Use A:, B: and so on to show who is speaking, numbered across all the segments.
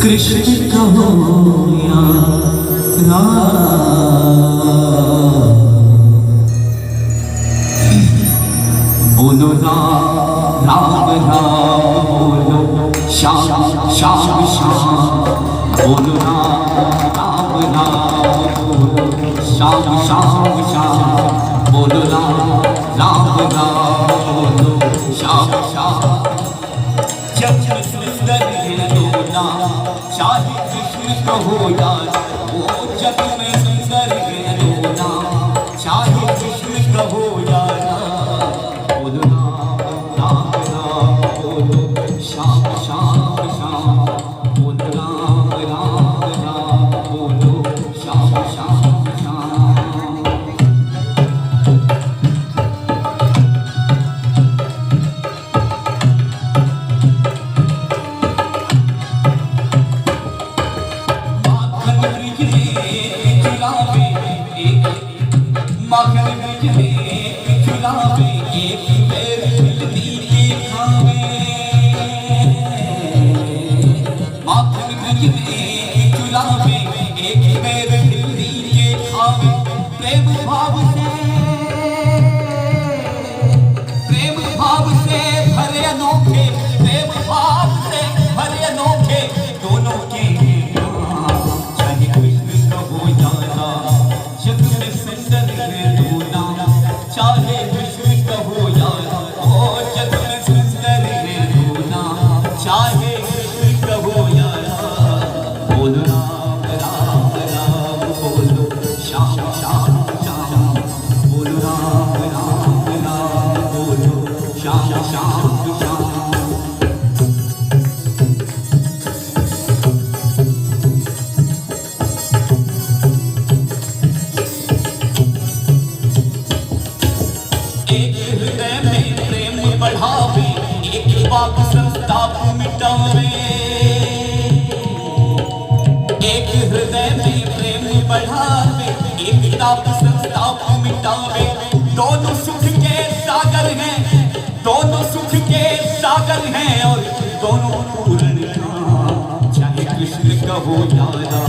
A: कृष्ण कहो या बोलो राम राम बोलो श्याम श्याम श्याम बोलो राम राम बोलो श्याम श्याम श्याम बोलो राम बोलो श्याम श्याम जब सुंदर है दोना चाहे कृष्ण कहो यार वो जग में सुंदर है दोना चाहे कृष्ण कहो यार बोलो राम राम बोलो श्याम श्याम श्याम बोलो राम राम बोलो श्याम श्याम श्याम माखन बिजले खिलावे एक बेर दिल के खावे माखन बिजले खिलावे एक बेर दिल के खावे प्रेम भाव से भरे अनोखे प्रेम भाव से भरे अनोखे दोनों के चाहे कृष्ण कहो जाना जग में सुंदर चाहे कृष्ण कहो यार ओ जग में सुंदर है दोना चाहे कृष्ण कहो यार बोलो राम राम राम बोलो श्याम श्याम श्याम बोलो राम राम राम बोलो श्याम श्याम श्याम बढ़ावे एक पाप संताप मिटावे एक हृदय में प्रेम बढ़ावे एक ताप संताप मिटावे दोनों सुख के सागर हैं दोनों सुख के सागर हैं और दोनों पूर्ण चाहे कृष्ण कहो यारा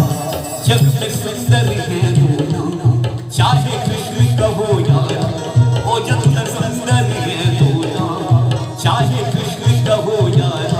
A: जग में सुंदर है दोनों चाहे कृष्ण कहो यारा ओ जग में सुंदर है चाहे कृष्ण कहो यार